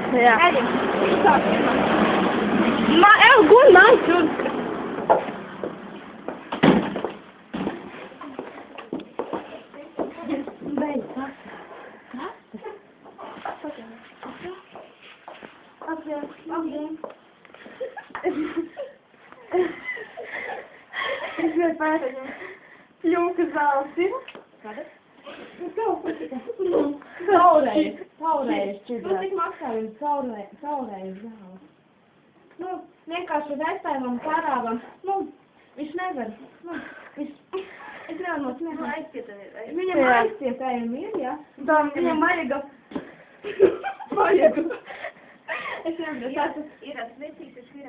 Jā. Ejam. Gur man tur. Es gribēju pētīt. Jūka zāles ir? Kāda? Saureiz. Nu, cik maksā viņu saureiz zāles? Nu, vienkārši vērtējumam, parāvam. Nu, viņš nevar. Nu, viņš... Es nevaru no smiekla aizcietējumi. Viņam aizcietējumi ir, jā? Viņam vajaga. Es nevaru. Ir svecītas, ir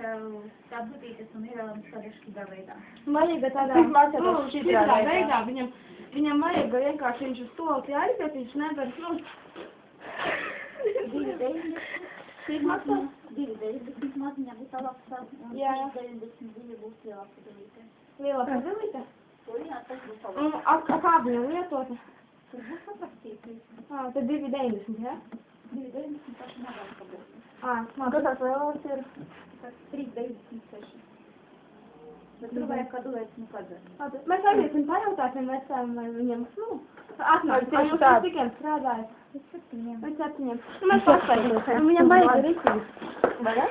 tā budītas un ir tāda šķidā veidā. Vajaga tādā šķidā veidā. Viņam vajaga vienkārši viņš uz stolti aiziet, viņš nevar, nu... 2,90. Cik maksā? 2,90 maziņā būs alaksa un 3,92 būs lielāka budīte. Lielāka budīte? Jā, tas būs alaksa. Un kā viņam lietota? Tur būs aprakstīts. Tad 2,90, jā? 2,90 paši mazāk būs. Kas tās lielās ir? 3,96. Bet tur vajag kādu veicu nekad. Mēs aiziesim pajautāsim vecām, vai viņam, nu, atnāk, vai jūs tikai strādājat? Pēc 7. Pēc 7. Mēs paskaidrosim. Viņam vajag rīcības. Vai ne?